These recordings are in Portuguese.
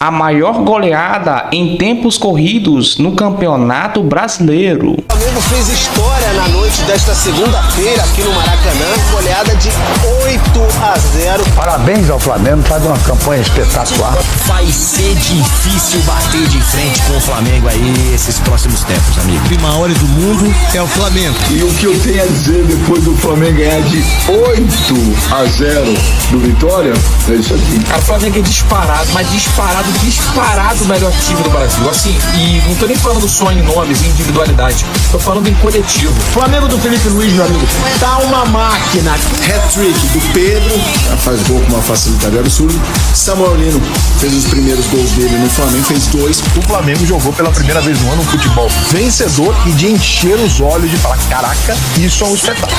a maior goleada em tempos corridos no Campeonato Brasileiro. O Flamengo fez história na noite desta segunda-feira aqui no Maracanã, goleada de 8-0. Parabéns ao Flamengo, faz uma campanha espetacular. Vai ser difícil bater de frente com o Flamengo aí esses próximos tempos, amigo. O maior do mundo é o Flamengo. E o que eu tenho a dizer depois do Flamengo ganhar de 8-0 do Vitória, é isso aqui. O Flamengo é disparado, mas disparado o melhor time do Brasil. Assim, e não tô nem falando só em nomes, em individualidade, tô falando em coletivo. Flamengo do Felipe Luiz, meu amigo, tá uma máquina. Hat-trick do Pedro, faz gol com uma facilidade absurda. Samuel Lino fez os primeiros gols dele no Flamengo, fez 2. O Flamengo jogou pela primeira vez no ano um futebol vencedor e de encher os olhos de falar, caraca, isso é um espetáculo.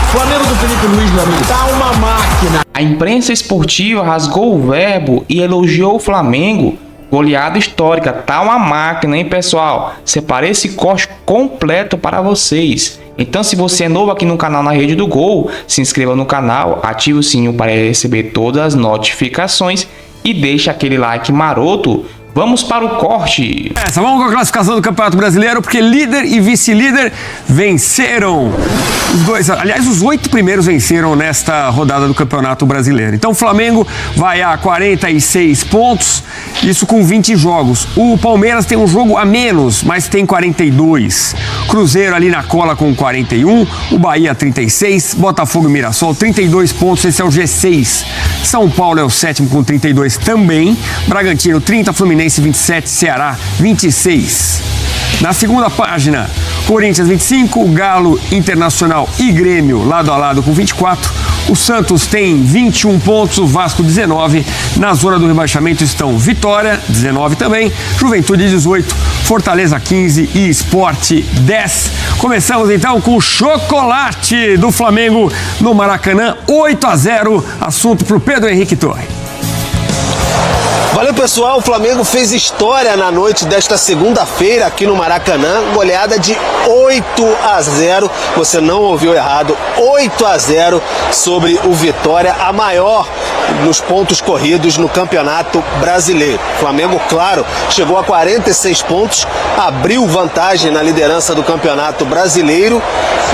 Flamengo do Felipe Luiz, meu amigo, tá uma máquina. A imprensa esportiva rasgou o verbo e elogiou o Flamengo. Goleada histórica, tá uma máquina, hein, pessoal? Separei esse corte completo para vocês. Então, se você é novo aqui no canal Na Rede do Gol, se inscreva no canal, ative o sininho para receber todas as notificações e deixe aquele like maroto. Vamos para o corte. Vamos com a classificação do Campeonato Brasileiro, porque líder e vice-líder venceram. Os dois, aliás, os 8 primeiros venceram nesta rodada do Campeonato Brasileiro. Então o Flamengo vai a 46 pontos, isso com 20 jogos. O Palmeiras tem um jogo a menos, mas tem 42. Cruzeiro ali na cola com 41, o Bahia 36, Botafogo e Mirassol 32 pontos, esse é o G6. São Paulo é o 7º com 32 também, Bragantino 30, Fluminense 27, Ceará 26. Na segunda página, Corinthians 25, Galo, Internacional e Grêmio lado a lado com 24. O Santos tem 21 pontos, o Vasco 19. Na zona do rebaixamento estão Vitória, 19 também, Juventude 18, Fortaleza 15 e Sport 10. Começamos então com o chocolate do Flamengo no Maracanã, 8-0. Assunto para o Pedro Henrique Torre. Valeu, pessoal, o Flamengo fez história na noite desta segunda-feira aqui no Maracanã, goleada de 8-0, você não ouviu errado, 8-0 sobre o Vitória, a maior nos pontos corridos no Campeonato Brasileiro. O Flamengo, claro, chegou a 46 pontos, abriu vantagem na liderança do Campeonato Brasileiro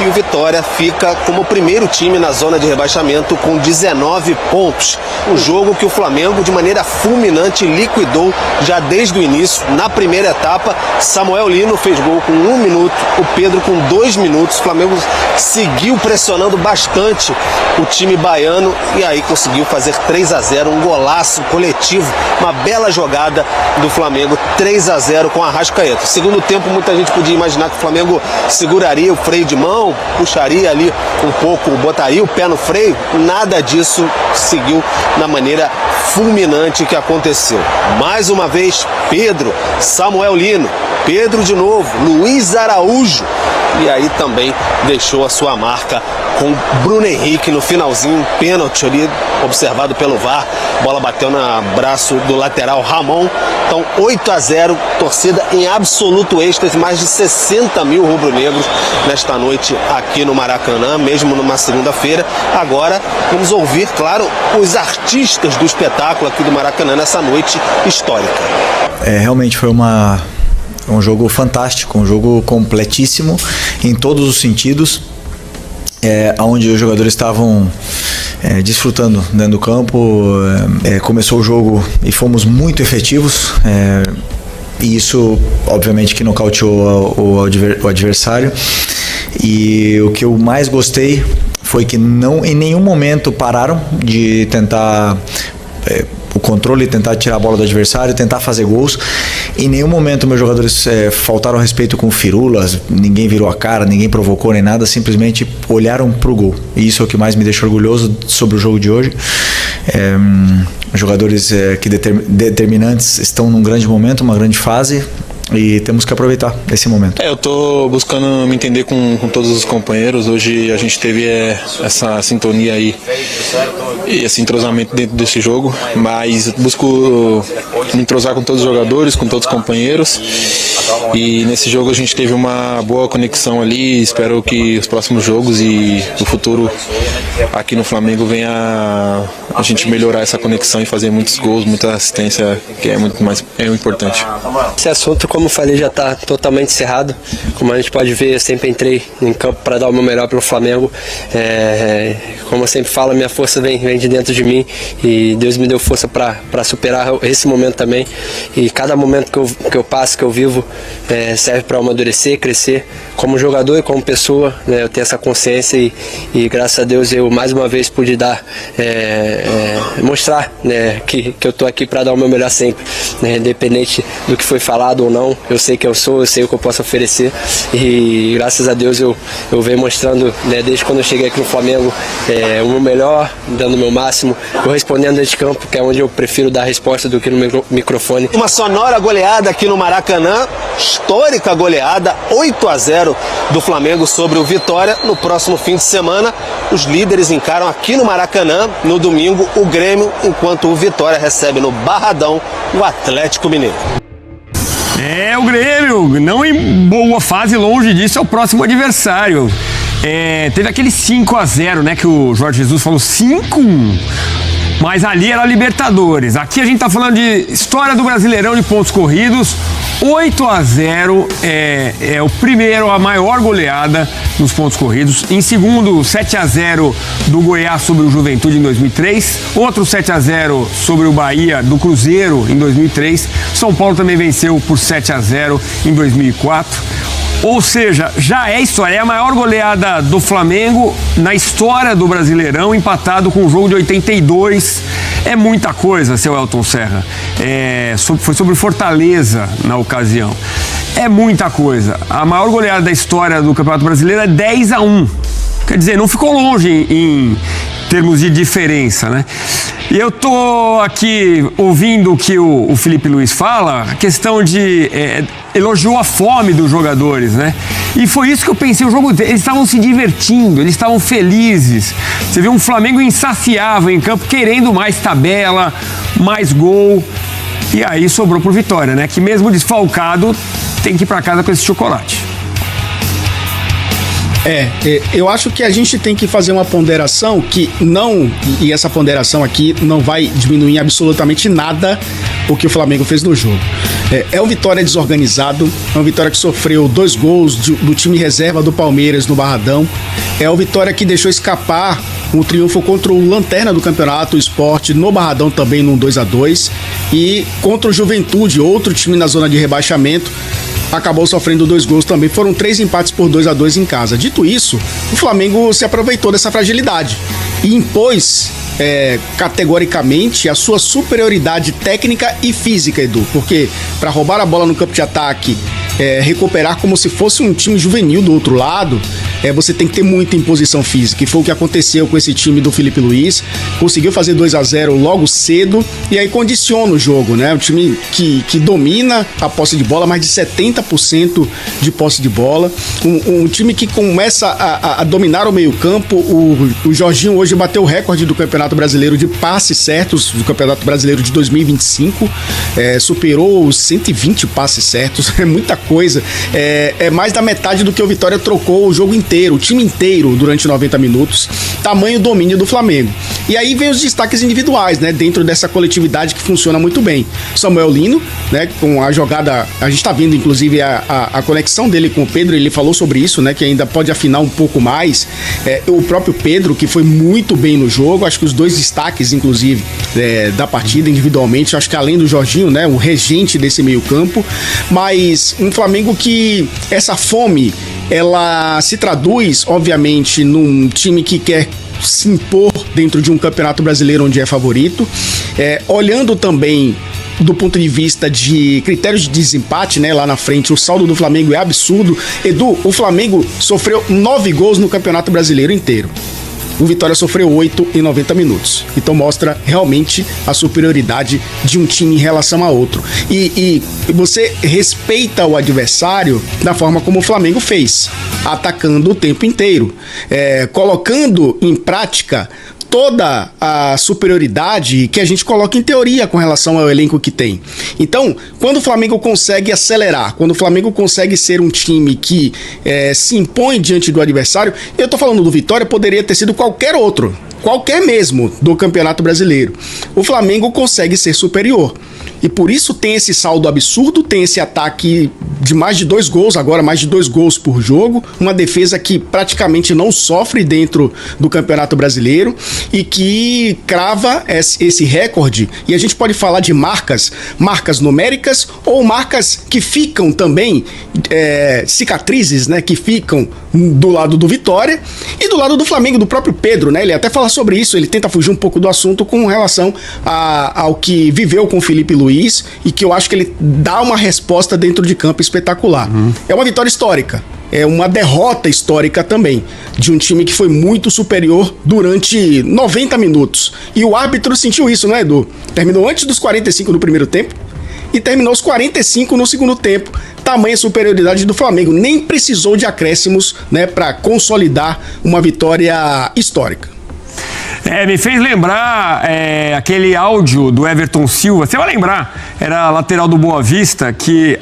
e o Vitória fica como o primeiro time na zona de rebaixamento com 19 pontos. Um jogo que o Flamengo, de maneira fulminante, liquidou já desde o início. Na primeira etapa, Samuel Lino fez gol com 1 minuto, o Pedro com 2 minutos. O Flamengo seguiu pressionando bastante o time baiano e aí conseguiu fazer 3-0, um golaço coletivo, uma bela jogada do Flamengo, 3-0 com a Arrascaeta. Segundo tempo, muita gente podia imaginar que o Flamengo seguraria o freio de mão, puxaria ali um pouco, botaria o pé no freio. Nada disso, seguiu na maneira fulminante que aconteceu. Mais uma vez, Pedro, Samuel Lino, Pedro de novo, Luiz Araújo, e aí também deixou a sua marca com Bruno Henrique no finalzinho, pênalti ali, observado pelo VAR, bola bateu no braço do lateral Ramon. Então 8-0, torcida em absoluto êxtase, mais de 60 mil rubro-negros nesta noite aqui no Maracanã, mesmo numa segunda-feira. Agora vamos ouvir, claro, os artistas do espetáculo aqui do Maracanã nessa noite histórica. Realmente foi um jogo fantástico, um jogo completíssimo em todos os sentidos, onde os jogadores estavam desfrutando dentro do campo. Começou o jogo e fomos muito efetivos, e isso obviamente que nocauteou o adversário. E o que eu mais gostei foi que não em nenhum momento pararam de tentar o controle, tentar tirar a bola do adversário, tentar fazer gols. Em nenhum momento meus jogadores faltaram respeito com firulas, ninguém virou a cara, ninguém provocou nem nada, simplesmente olharam pro gol. E isso é o que mais me deixa orgulhoso sobre o jogo de hoje. Jogadores que determinantes estão num grande momento, uma grande fase, e temos que aproveitar esse momento. Eu tô buscando me entender com todos os companheiros. Hoje a gente teve essa sintonia aí e esse entrosamento dentro desse jogo, mas busco me entrosar com todos os jogadores, com todos os companheiros, e nesse jogo a gente teve uma boa conexão ali. Espero que os próximos jogos e o futuro aqui no Flamengo venha a gente melhorar essa conexão e fazer muitos gols, muita assistência, que é muito mais importante. Esse assunto, como eu falei, já está totalmente encerrado. Como a gente pode ver, eu sempre entrei em campo para dar o meu melhor pelo Flamengo. Como eu sempre falo, a minha força vem de dentro de mim, e Deus me deu força para superar esse momento também. E cada momento que eu passo, que eu vivo, serve para amadurecer, crescer como jogador e como pessoa, né? Eu tenho essa consciência e graças a Deus eu mais uma vez pude mostrar, né, que eu estou aqui para dar o meu melhor sempre, né? Independente do que foi falado ou não, eu sei quem eu sou, eu sei o que eu posso oferecer, e graças a Deus eu venho mostrando, né, desde quando eu cheguei aqui no Flamengo, o meu melhor, dando o meu máximo, correspondendo dentro de campo, que é onde eu prefiro dar a resposta do que no microfone. Uma sonora goleada aqui no Maracanã, histórica goleada, 8-0 do Flamengo sobre o Vitória. No próximo fim de semana, os líderes encaram aqui no Maracanã, no domingo, o Grêmio, enquanto o Vitória recebe no Barradão o Atlético Mineiro. O Grêmio, não em boa fase, longe disso, é o próximo adversário. Teve aquele 5-0, né, que o Jorge Jesus falou, 5-1. Mas ali era Libertadores. Aqui a gente tá falando de história do Brasileirão de pontos corridos. 8-0 é o primeiro, a maior goleada nos pontos corridos. Em segundo, 7-0 do Goiás sobre o Juventude em 2003. Outro 7-0 sobre o Bahia do Cruzeiro em 2003. São Paulo também venceu por 7-0 em 2004. Ou seja, já é história, é a maior goleada do Flamengo na história do Brasileirão, empatado com o jogo de 82. É muita coisa, seu Elton Serra. Foi sobre Fortaleza na ocasião. É muita coisa. A maior goleada da história do Campeonato Brasileiro é 10-1. Quer dizer, não ficou longe em termos de diferença, né? E eu tô aqui ouvindo o que o Felipe Luiz fala, a questão de... elogiou a fome dos jogadores, né? E foi isso que eu pensei, o jogo, eles estavam se divertindo, eles estavam felizes. Você viu um Flamengo insaciável em campo, querendo mais tabela, mais gol. E aí sobrou pro Vitória, né? Que mesmo desfalcado, tem que ir pra casa com esse chocolate. Eu acho que a gente tem que fazer uma ponderação que não, e essa ponderação aqui não vai diminuir absolutamente nada o que o Flamengo fez no jogo. É um Vitória desorganizado, é um Vitória que sofreu 2 gols do time reserva do Palmeiras no Barradão, é um Vitória que deixou escapar um triunfo contra o lanterna do campeonato, o Sport, no Barradão também num 2-2, e contra o Juventude, outro time na zona de rebaixamento, acabou sofrendo 2 gols também. Foram 3 empates por 2-2 em casa. Dito isso, o Flamengo se aproveitou dessa fragilidade e impôs categoricamente a sua superioridade técnica e física, Edu, porque para roubar a bola no campo de ataque, recuperar como se fosse um time juvenil do outro lado, você tem que ter muita imposição física, e foi o que aconteceu com esse time do Felipe Luiz. Conseguiu fazer 2-0 logo cedo e aí condiciona o jogo, né? Um time que domina a posse de bola, mais de 70% de posse de bola, um time que começa a dominar o meio campo. O Jorginho hoje bateu o recorde do Campeonato Brasileiro de passes certos, do Campeonato Brasileiro de 2025, superou os 120 passes certos, é muita coisa, é mais da metade do que o Vitória trocou o jogo inteiro, o time inteiro durante 90 minutos, tamanho domínio do Flamengo. E aí vem os destaques individuais, né, dentro dessa coletividade que funciona muito bem. Samuel Lino, né, com a jogada, a gente tá vendo inclusive a conexão dele com o Pedro, ele falou sobre isso, né, que ainda pode afinar um pouco mais. O próprio Pedro, que foi muito bem no jogo, acho que os 2 destaques, inclusive, da partida individualmente, acho que além do Jorginho, né, o regente desse meio campo, mas um Flamengo que essa fome, ela se traduz, obviamente, num time que quer se impor dentro de um campeonato brasileiro onde é favorito. Olhando também do ponto de vista de critérios de desempate, né, lá na frente, o saldo do Flamengo é absurdo. Edu, o Flamengo sofreu 9 gols no Campeonato Brasileiro inteiro. O Vitória sofreu 8 em 90 minutos. Então mostra realmente a superioridade de um time em relação a outro. E você respeita o adversário da forma como o Flamengo fez, atacando o tempo inteiro, colocando em prática toda a superioridade que a gente coloca em teoria com relação ao elenco que tem. Então, quando o Flamengo consegue acelerar, quando o Flamengo consegue ser um time que se impõe diante do adversário, eu tô falando do Vitória, poderia ter sido qualquer outro, qualquer mesmo do Campeonato Brasileiro. O Flamengo consegue ser superior. E por isso tem esse saldo absurdo, tem esse ataque de mais de 2 gols, agora mais de 2 gols por jogo, uma defesa que praticamente não sofre dentro do Campeonato Brasileiro e que crava esse recorde. E a gente pode falar de marcas numéricas ou marcas que ficam também, cicatrizes, né, que ficam do lado do Vitória e do lado do Flamengo, do próprio Pedro, né? Ele até fala sobre isso, ele tenta fugir um pouco do assunto com relação ao que viveu com o Felipe Luiz e que eu acho que ele dá uma resposta dentro de campo espetacular. É uma vitória histórica, é uma derrota histórica também, de um time que foi muito superior durante 90 minutos. E o árbitro sentiu isso, não é, Edu? Terminou antes dos 45 do primeiro tempo e terminou os 45 no segundo tempo. Tamanha superioridade do Flamengo, nem precisou de acréscimos, né, para consolidar uma vitória histórica. Me fez lembrar aquele áudio do Everton Silva, você vai lembrar, era lateral do Boa Vista, que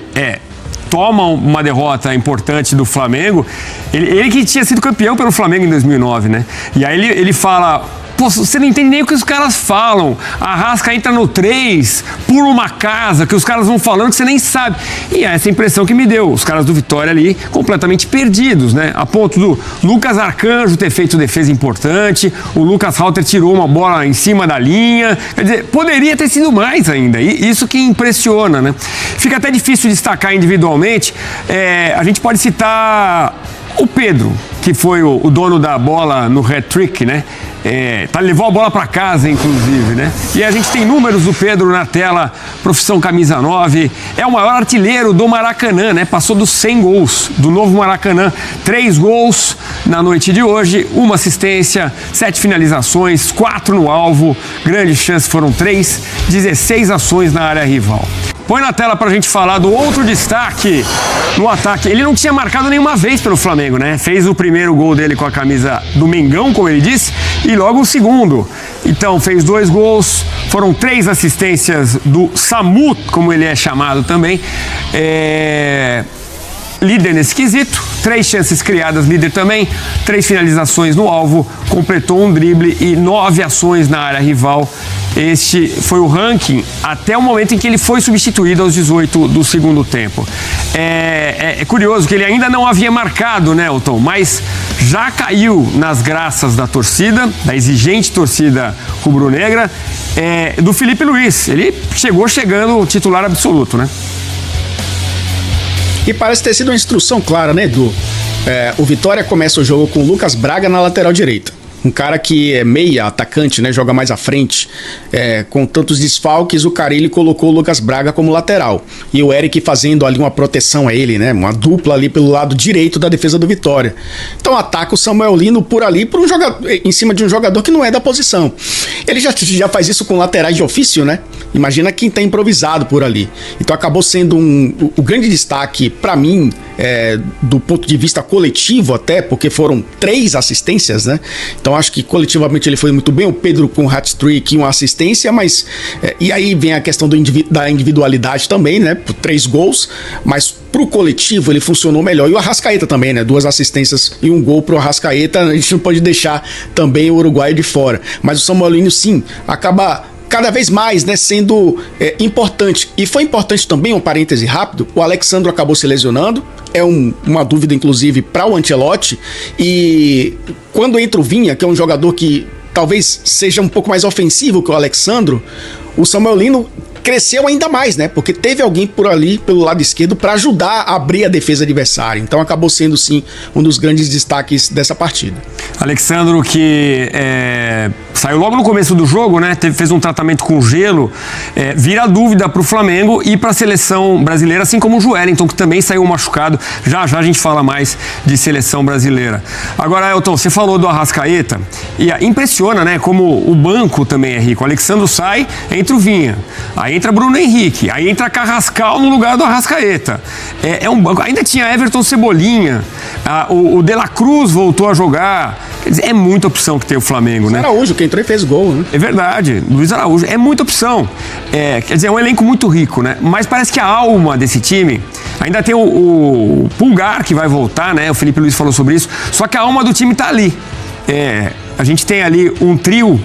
toma uma derrota importante do Flamengo, ele que tinha sido campeão pelo Flamengo em 2009, né? E aí ele fala: pô, você não entende nem o que os caras falam. A Arrasca entra no 3, pula uma casa, que os caras vão falando que você nem sabe. E é essa impressão que me deu. Os caras do Vitória ali completamente perdidos, né? A ponto do Lucas Arcanjo ter feito defesa importante, o Lucas Halter tirou uma bola em cima da linha. Quer dizer, poderia ter sido mais ainda. E isso que impressiona, né? Fica até difícil destacar individualmente. A gente pode citar o Pedro, que foi o dono da bola no hat-trick, né? Levou a bola para casa, inclusive, né? E a gente tem números do Pedro na tela, profissão camisa 9, é o maior artilheiro do Maracanã, né? Passou dos 100 gols do novo Maracanã, 3 gols na noite de hoje, 1 assistência, 7 finalizações, 4 no alvo, grandes chances foram 3, 16 ações na área rival. Põe na tela pra gente falar do outro destaque no ataque. Ele não tinha marcado nenhuma vez pelo Flamengo, né? Fez o primeiro gol dele com a camisa do Mengão, como ele disse, e logo o segundo. Então, fez 2 gols, foram 3 assistências do Samu, como ele é chamado também. Líder nesse quesito, 3 chances criadas, líder também, 3 finalizações no alvo, completou um drible e 9 ações na área rival. Este foi o ranking até o momento em que ele foi substituído aos 18 do segundo tempo. É curioso que ele ainda não havia marcado, né, Elton? Mas já caiu nas graças da torcida, da exigente torcida rubro-negra, do Felipe Luiz. Ele chegando titular absoluto, né? E parece ter sido uma instrução clara, né, Edu? O Vitória começa o jogo com o Lucas Braga na lateral direita. Um cara que é meia, atacante, né? Joga mais à frente. Com tantos desfalques, o Carille colocou o Lucas Braga como lateral. E o Eric fazendo ali uma proteção a ele, né? Uma dupla ali pelo lado direito da defesa do Vitória. Então ataca o Samuel Lino por ali, por um jogador, em cima de um jogador que não é da posição. Ele já faz isso com laterais de ofício, né? Imagina quem tá improvisado por ali. Então acabou sendo o grande destaque para mim, do ponto de vista coletivo até, porque foram 3 assistências, né? Então acho que coletivamente ele foi muito bem, o Pedro com hat-trick e uma assistência, mas e aí vem a questão da individualidade também, né? Por 3 gols, mas pro coletivo ele funcionou melhor. E o Arrascaeta também, né? 2 assistências e 1 gol pro Arrascaeta, a gente não pode deixar também o uruguaio de fora. Mas o Samuel Lino, sim, acaba cada vez mais, né, sendo importante. E foi importante também, um parêntese rápido, o Alexandro acabou se lesionando, uma dúvida inclusive para o Ancelotti, e quando entra o Vinha, que é um jogador que talvez seja um pouco mais ofensivo que o Alexandro, o Samuel Lino cresceu ainda mais, né? Porque teve alguém por ali, pelo lado esquerdo, para ajudar a abrir a defesa adversária. Então acabou sendo, sim, um dos grandes destaques dessa partida. Alexandro, que saiu logo no começo do jogo, né? Fez um tratamento com gelo, vira dúvida para o Flamengo e para a seleção brasileira, assim como o Joelinton, que também saiu machucado. Já já a gente fala mais de seleção brasileira. Agora, Elton, você falou do Arrascaeta e impressiona, né? Como o banco também é rico. O Alexandro sai, entra o Vinha, aí entra Bruno Henrique, aí entra Carrascal no lugar do Arrascaeta. É um banco. Ainda tinha Everton Cebolinha, o De La Cruz voltou a jogar. Quer dizer, é muita opção que tem o Flamengo, né? Araújo, que entrou e fez gol, né? É verdade, Luiz Araújo, é muita opção. Quer dizer, é um elenco muito rico, né? Mas parece que a alma desse time, ainda tem o Pulgar que vai voltar, né? O Felipe Luiz falou sobre isso, só que a alma do time tá ali. A gente tem ali um trio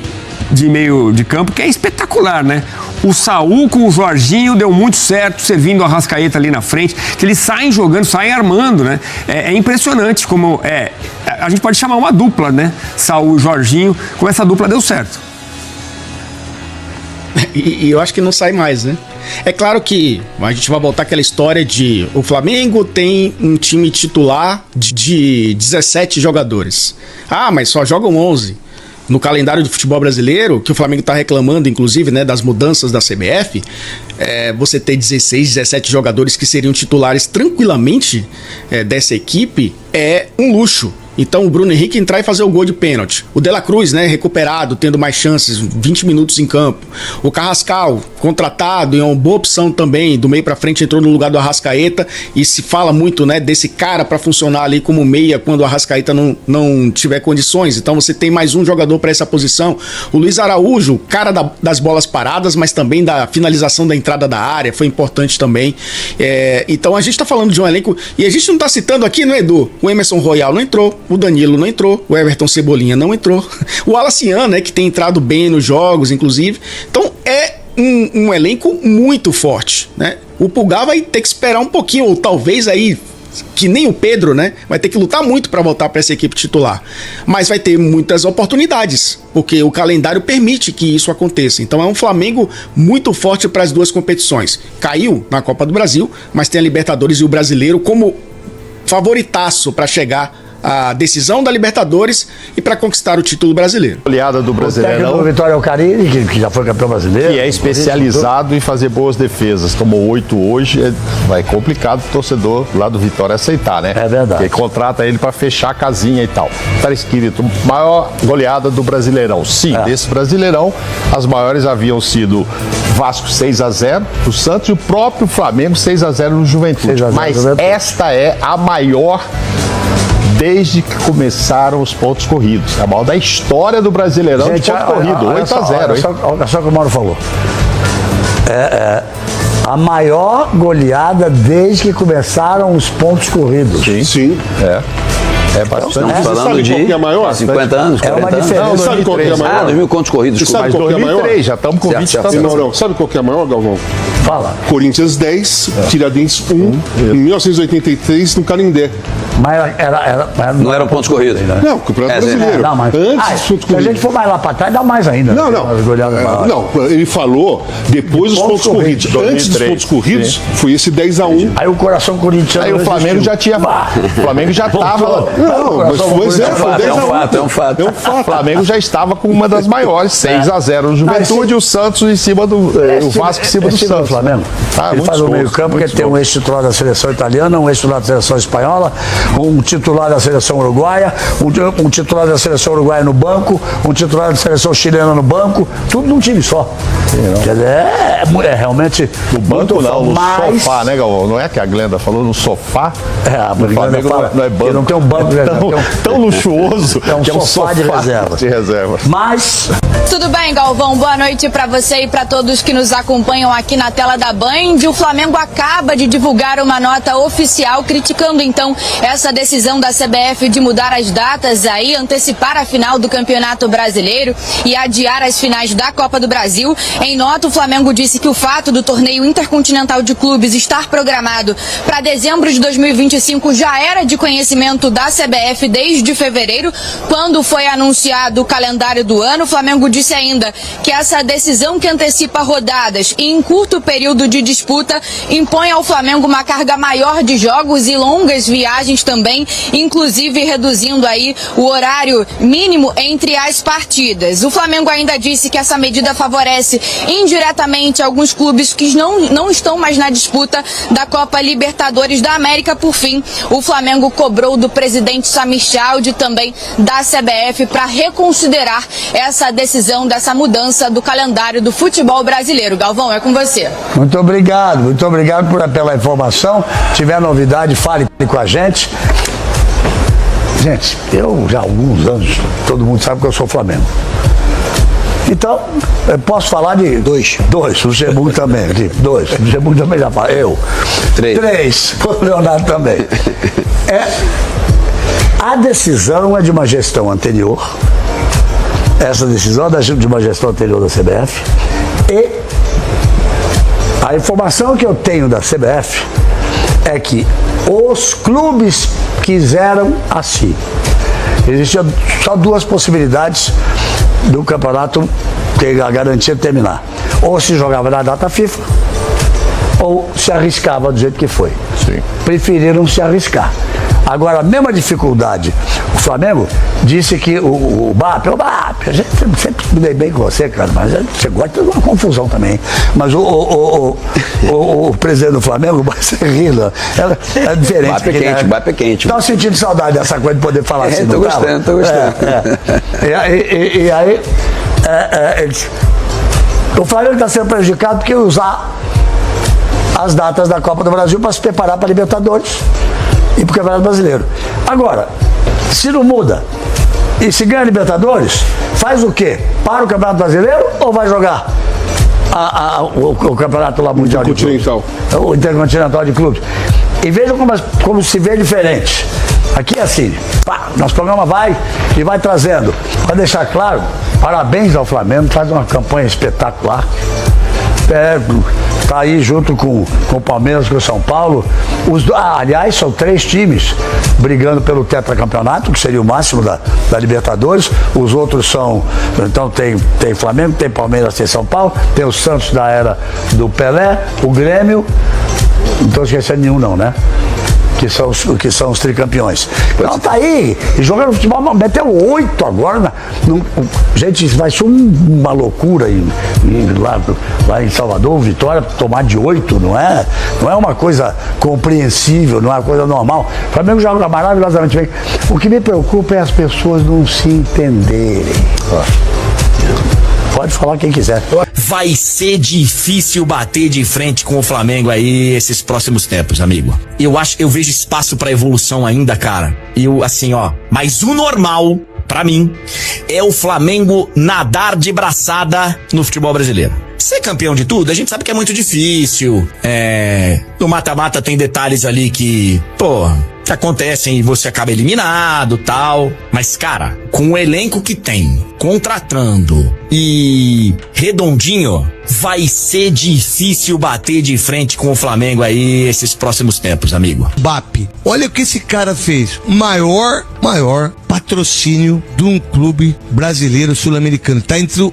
de meio de campo que é espetacular, né? O Saul com o Jorginho deu muito certo, servindo o Arrascaeta ali na frente, que eles saem jogando, saem armando, né? É impressionante como a gente pode chamar uma dupla, né? Saul e Jorginho, como essa dupla deu certo. E eu acho que não sai mais, né? É claro que a gente vai voltar àquela história de o Flamengo tem um time titular de 17 jogadores. Ah, mas só jogam 11. No calendário do futebol brasileiro, que o Flamengo está reclamando, inclusive, né, das mudanças da CBF, você ter 16, 17 jogadores que seriam titulares tranquilamente dessa equipe é um luxo. Então o Bruno Henrique entrar e fazer o gol de pênalti. O De La Cruz, né, recuperado, tendo mais chances, 20 minutos em campo. O Carrascal, contratado, e é uma boa opção também, do meio pra frente entrou no lugar do Arrascaeta, e se fala muito, né, desse cara pra funcionar ali como meia quando o Arrascaeta não tiver condições. Então você tem mais um jogador pra essa posição. O Luiz Araújo, cara das bolas paradas, mas também da finalização da entrada da área, foi importante também. Então a gente tá falando de um elenco, e a gente não tá citando aqui, né, Edu? O Emerson Royal não entrou, o Danilo não entrou, o Everton Cebolinha não entrou, o Alacian, né, que tem entrado bem nos jogos, inclusive. Então é um elenco muito forte, né? O Pulgar vai ter que esperar um pouquinho, ou talvez aí, que nem o Pedro, né, vai ter que lutar muito para voltar para essa equipe titular. Mas vai ter muitas oportunidades, porque o calendário permite que isso aconteça. Então é um Flamengo muito forte para as duas competições. Caiu na Copa do Brasil, mas tem a Libertadores e o Brasileiro como favoritaço para chegar a decisão da Libertadores e para conquistar o título brasileiro. Goleada do Brasileirão. O Vitória Alcarini, que já foi campeão brasileiro. Que é especializado em fazer boas defesas. Tomou 8 hoje, vai complicado o torcedor lá do Vitória aceitar, né? É verdade. Porque contrata ele para fechar a casinha e tal. Tá escrito, maior goleada do Brasileirão. Sim, desse Brasileirão, as maiores haviam sido Vasco 6-0 pro Santos e o próprio Flamengo 6-0 no Juventude. Mas esta é a maior desde que começaram os pontos corridos. É a maior da história do Brasileirão, gente, de ponto corrido, 8-0. Olha só o que o Mauro falou. A maior goleada desde que começaram os pontos corridos. Sim. É bastante. Estamos falando de 50 anos, 40 uma diferença. anos. Sabe qual que é a maior? 2.000 pontos corridos. Você sabe qual que é a maior? Já estamos com 20 certo. Não. Sabe qual que é a maior, Galvão? Fala. Corinthians 10, Tiradentes 1, em 1983 no Canindé. Mas não eram pontos corridos. Não, Campeonato Brasileiro. Não, mas, se a gente for mais lá para trás, dá mais ainda. Não, ele falou depois dos pontos corridos. Antes dos pontos corridos, foi esse 10-1. Aí o coração corintiano. Aí o Flamengo já tinha. O Flamengo já estava. Não, mas foi 10-1. É um fato. O Flamengo já estava com uma das maiores, 6-0 no Juventude, e o Santos em cima do. O Vasco em cima do Santos. Flamengo. Ele faz o meio-campo, porque tem um ex-titular da seleção italiana, um ex-titular da seleção espanhola, um titular da seleção uruguaia, um titular da seleção uruguaia no banco, um titular da seleção chilena no banco, tudo num time só. Quer dizer, realmente. No banco não, no sofá, né, Galvão? Não é que a Glenda falou no sofá? O Flamengo não é banco. Não tem um banco de reserva. Tão luxuoso que é um sofá de reserva. Mas. Tudo bem, Galvão? Boa noite para você e para todos que nos acompanham aqui na tela da Band. O Flamengo acaba de divulgar uma nota oficial criticando então essa decisão da CBF de mudar as datas aí, antecipar a final do Campeonato Brasileiro e adiar as finais da Copa do Brasil. Em nota, o Flamengo disse que o fato do torneio intercontinental de clubes estar programado para dezembro de 2025 já era de conhecimento da CBF CBF desde fevereiro, quando foi anunciado o calendário do ano. O Flamengo disse ainda que essa decisão que antecipa rodadas e em curto período de disputa impõe ao Flamengo uma carga maior de jogos e longas viagens também, inclusive reduzindo aí o horário mínimo entre as partidas. O Flamengo ainda disse que essa medida favorece indiretamente alguns clubes que não estão mais na disputa da Copa Libertadores da América. Por fim, o Flamengo cobrou do presidente Samir Chaldi, também da CBF, para reconsiderar essa decisão dessa mudança do calendário do futebol brasileiro. Galvão, é com você. Muito obrigado pela informação. Se tiver novidade, fale com a gente. Gente, eu já há alguns anos, todo mundo sabe que eu sou Flamengo. Então, eu posso falar de dois, o Luxemburgo também, dois, o Luxemburgo também já fala, eu. Três, o Leonardo também. A decisão é de uma gestão anterior, essa decisão é de uma gestão anterior da CBF, e a informação que eu tenho da CBF é que os clubes quiseram assim. Existiam só duas possibilidades do campeonato ter a garantia de terminar. Ou se jogava na data FIFA, ou se arriscava do jeito que foi. Sim. Preferiram se arriscar. Agora, a mesma dificuldade, o Flamengo disse que o BAP, a gente sempre me dei bem com você, cara, mas você gosta de uma confusão também. Mas o presidente do Flamengo, você rindo, é diferente. BAP é quente. Tá sentindo saudade dessa coisa de poder falar assim, tô gostando. E aí, o Flamengo está sendo prejudicado porque usar as datas da Copa do Brasil para se preparar para a Libertadores e para o Campeonato Brasileiro. Agora, se não muda e se ganha a Libertadores, faz o quê? Para o Campeonato Brasileiro ou vai jogar o Campeonato lá Mundial de Clubes? O Intercontinental de Clubes. E vejam como se vê diferente. Aqui é assim, nosso programa vai trazendo. Para deixar claro, parabéns ao Flamengo, faz uma campanha espetacular. Está aí junto com o Palmeiras, com o São Paulo. Aliás, são 3 times brigando pelo tetracampeonato, que seria o máximo da Libertadores. Os outros são... Então tem Flamengo, tem Palmeiras, tem São Paulo, tem o Santos da era do Pelé, o Grêmio. Não estou esquecendo nenhum não, né? Que são os tricampeões. Então tá aí, e jogando futebol, meteu 8 agora. Gente, isso vai ser uma loucura lá em Salvador, Vitória, tomar de 8, não é uma coisa compreensível, não é uma coisa normal. O Flamengo joga maravilhosamente bem. O que me preocupa é as pessoas não se entenderem. Pode falar quem quiser. Vai ser difícil bater de frente com o Flamengo aí esses próximos tempos, amigo. Eu vejo espaço pra evolução ainda, cara. Mas o normal, pra mim, é o Flamengo nadar de braçada no futebol brasileiro. Ser campeão de tudo, a gente sabe que é muito difícil. No mata-mata tem detalhes ali que acontecem e você acaba eliminado, tal. Mas, cara, com o elenco que tem, contratando e redondinho, vai ser difícil bater de frente com o Flamengo aí esses próximos tempos, amigo. BAP, olha o que esse cara fez. Maior patrocínio de um clube brasileiro sul-americano. Tá entre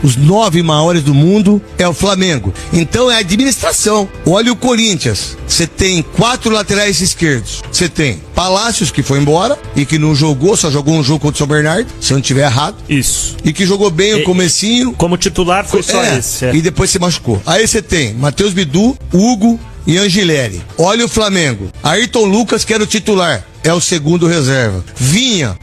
os 9 maiores do mundo é o Flamengo. Então é a administração. Olha o Corinthians. Você tem 4 laterais esquerdos. Você tem Palácios, que foi embora e que não jogou, só jogou um jogo contra o São Bernardo, se eu não estiver errado. Isso. E que jogou bem o comecinho. Como titular foi só esse. E depois se machucou. Aí você tem Matheus Bidu, Hugo e Angileri. Olha o Flamengo. Ayrton Lucas, que era o titular, é o segundo reserva.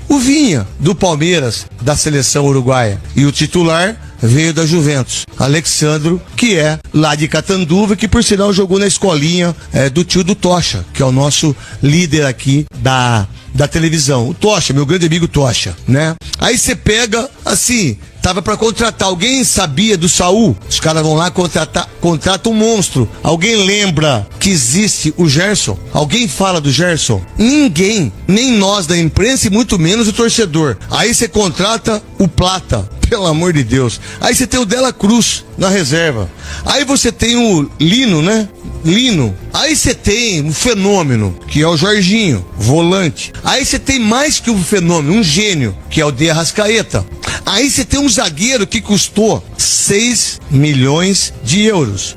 O Vinha, do Palmeiras, da seleção uruguaia. E o titular veio da Juventus. Alexandro, que é lá de Catanduva, que por sinal jogou na escolinha do tio do Tocha, que é o nosso líder aqui da televisão. O Tocha, meu grande amigo Tocha, né? Aí você pega, assim, tava pra contratar. Alguém sabia do Saul? Os caras vão lá contrata um monstro. Alguém lembra que existe o Gerson? Alguém fala do Gerson? Ninguém, nem nós da imprensa e muito menos o torcedor. Aí você contrata o Plata, pelo amor de Deus. Aí você tem o Dela Cruz na reserva. Aí você tem o Lino, né? Lino. Aí você tem um fenômeno, que é o Jorginho, volante. Aí você tem mais que um fenômeno, um gênio, que é o De Arrascaeta. Aí você tem um zagueiro que custou 6 milhões de euros.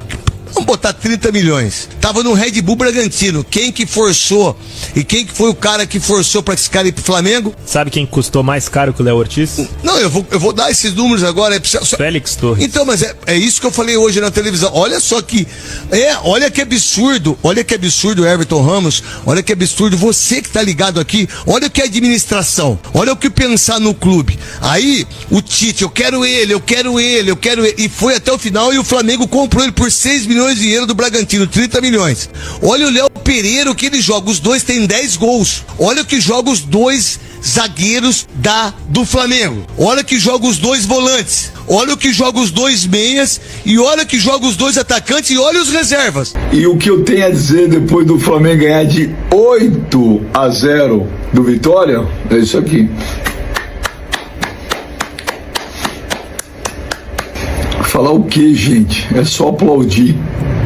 Vamos botar 30 milhões. Tava no Red Bull Bragantino. Quem que forçou? E quem que foi o cara que forçou pra esse cara ir pro Flamengo? Sabe quem custou mais caro que o Léo Ortiz? Não, eu vou dar esses números agora. Félix Torres. Então, mas é isso que eu falei hoje na televisão. Olha só que... olha que absurdo. Olha que absurdo, Everton Ramos. Olha que absurdo. Você que tá ligado aqui, olha o que é administração. Olha o que pensar no clube. Aí, o Tite, eu quero ele. E foi até o final e o Flamengo comprou ele por 6 milhões de euros do Bragantino, 30 milhões. Olha o Léo Pereira, o que ele joga. Os dois têm 10 gols. Olha o que joga os dois zagueiros do Flamengo. Olha que joga os dois volantes. Olha o que joga os dois meias. E olha que joga os dois atacantes. E olha os reservas. E o que eu tenho a dizer depois do Flamengo ganhar de 8-0 do Vitória é isso aqui. Falar o que, gente? É só aplaudir.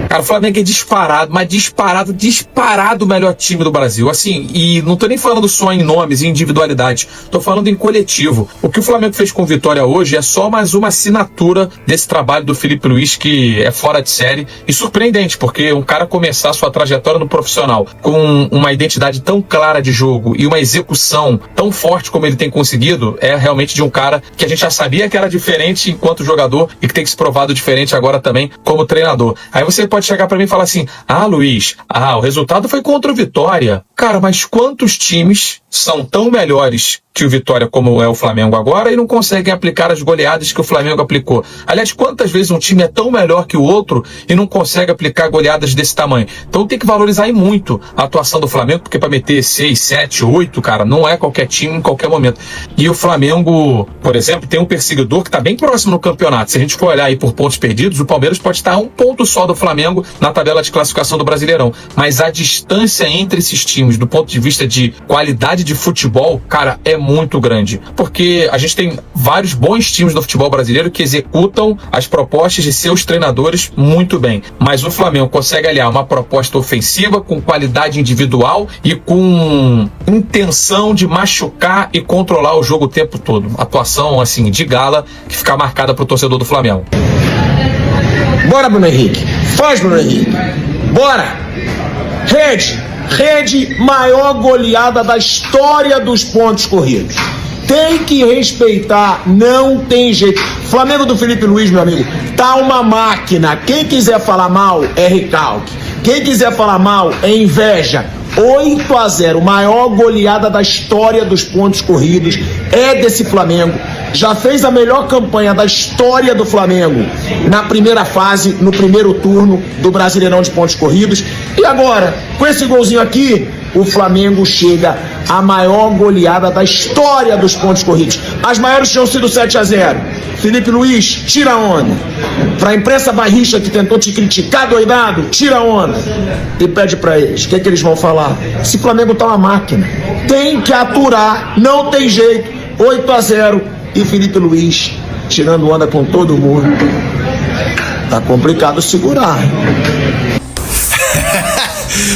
Cara, o Flamengo é disparado, mas disparado o melhor time do Brasil. Assim, e não tô nem falando só em nomes e individualidade, tô falando em coletivo. O que o Flamengo fez com Vitória hoje é só mais uma assinatura desse trabalho do Felipe Luiz, que é fora de série e surpreendente, porque um cara começar sua trajetória no profissional com uma identidade tão clara de jogo e uma execução tão forte como ele tem conseguido, é realmente de um cara que a gente já sabia que era diferente enquanto jogador e que tem que se provado diferente agora também como treinador. Aí você pode chegar pra mim e falar assim: Luiz, o resultado foi contra o Vitória. Cara, mas quantos times são tão melhores que o Vitória como é o Flamengo agora e não conseguem aplicar as goleadas que o Flamengo aplicou? Aliás, quantas vezes um time é tão melhor que o outro e não consegue aplicar goleadas desse tamanho? Então tem que valorizar aí muito a atuação do Flamengo, porque para meter 6, 7, 8, cara, não é qualquer time em qualquer momento. E o Flamengo, por exemplo, tem um perseguidor que tá bem próximo no campeonato. Se a gente for olhar aí por pontos perdidos, o Palmeiras pode estar a um ponto só do Flamengo na tabela de classificação do Brasileirão. Mas a distância entre esses times, do ponto de vista de qualidade de futebol, cara, é muito grande. Porque a gente tem vários bons times do futebol brasileiro que executam as propostas de seus treinadores muito bem. Mas o Flamengo consegue aliar uma proposta ofensiva com qualidade individual e com intenção de machucar e controlar o jogo o tempo todo. Atuação, assim, de gala que fica marcada pro torcedor do Flamengo. Bora, Bruno Henrique. Faz, Bruno Henrique. Bora. Rede, maior goleada da história dos pontos corridos. Tem que respeitar, não tem jeito. Flamengo do Felipe Luiz, meu amigo, tá uma máquina. Quem quiser falar mal é recalque. Quem quiser falar mal é inveja. 8-0, maior goleada da história dos pontos corridos é desse Flamengo. Já fez a melhor campanha da história do Flamengo na primeira fase, no primeiro turno do Brasileirão de pontos corridos. E agora, com esse golzinho aqui, o Flamengo chega à maior goleada da história dos pontos corridos. As maiores tinham sido 7-0. Felipe Luiz, tira a onda. Pra imprensa barricha que tentou te criticar, doidado, tira a onda. E pede pra eles, o que eles vão falar? Esse Flamengo tá uma máquina. Tem que aturar, não tem jeito. 8-0 e Felipe Luiz tirando onda com todo mundo. Tá complicado segurar.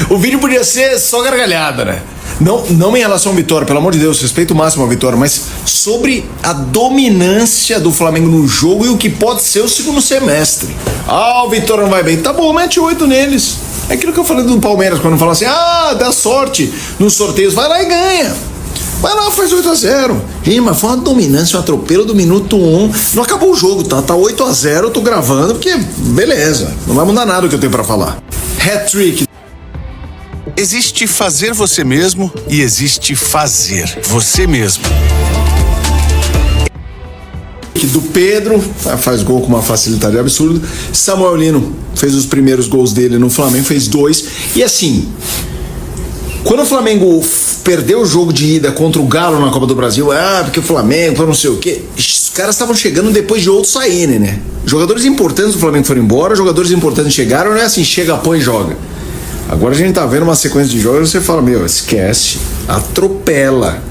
O vídeo podia ser só gargalhada, né? Não em relação ao Vitória, pelo amor de Deus, respeito máximo ao Vitória, mas sobre a dominância do Flamengo no jogo e o que pode ser o segundo semestre. O Vitória não vai bem. Tá bom, mete 8 neles. É aquilo que eu falei do Palmeiras, quando fala assim, dá sorte nos sorteios, vai lá e ganha. Vai lá, faz 8-0. Mas foi uma dominância, um atropelo do minuto 1. Não acabou o jogo, tá 8-0, eu tô gravando, porque beleza, não vai mudar nada o que eu tenho pra falar. Hat-trick. Existe fazer você mesmo e existe fazer você mesmo. Do Pedro, faz gol com uma facilidade absurda. Samuel Lino fez os primeiros gols dele no Flamengo, fez 2. E assim, quando o Flamengo perdeu o jogo de ida contra o Galo na Copa do Brasil, porque o Flamengo, não sei o quê, os caras estavam chegando depois de outros saírem, né? Jogadores importantes do Flamengo foram embora, jogadores importantes chegaram, não é assim, chega, põe e joga. Agora a gente tá vendo uma sequência de jogos e você fala, esquece, atropela.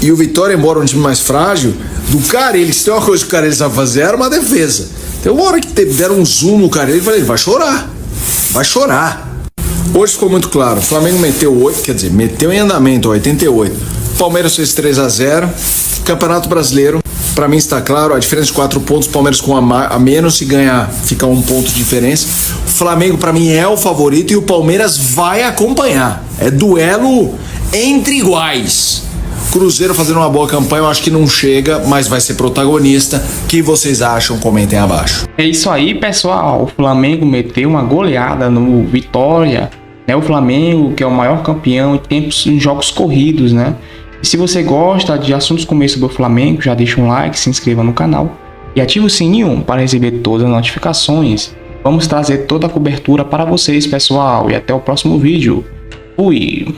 E o Vitória, embora um time mais frágil, do Carille, se tem uma coisa que o Carille sabe fazer, era uma defesa. Então uma hora que deram um zoom no Carille, ele vai chorar. vai chorar. Hoje ficou muito claro, o Flamengo meteu 8, quer dizer, meteu em andamento 88. Palmeiras fez 3-0. Campeonato Brasileiro, pra mim está claro, a diferença de 4 pontos, Palmeiras com a menos, se ganhar fica 1 ponto de diferença. O Flamengo pra mim é o favorito e o Palmeiras vai acompanhar. É duelo entre iguais. Cruzeiro fazendo uma boa campanha, eu acho que não chega, mas vai ser protagonista. O que vocês acham? Comentem abaixo. É isso aí, pessoal. O Flamengo meteu uma goleada no Vitória, né? O Flamengo, que é o maior campeão em tempos em jogos corridos, né? E se você gosta de assuntos como esse do Flamengo, já deixa um like, se inscreva no canal e ative o sininho para receber todas as notificações. Vamos trazer toda a cobertura para vocês, pessoal, e até o próximo vídeo. Fui!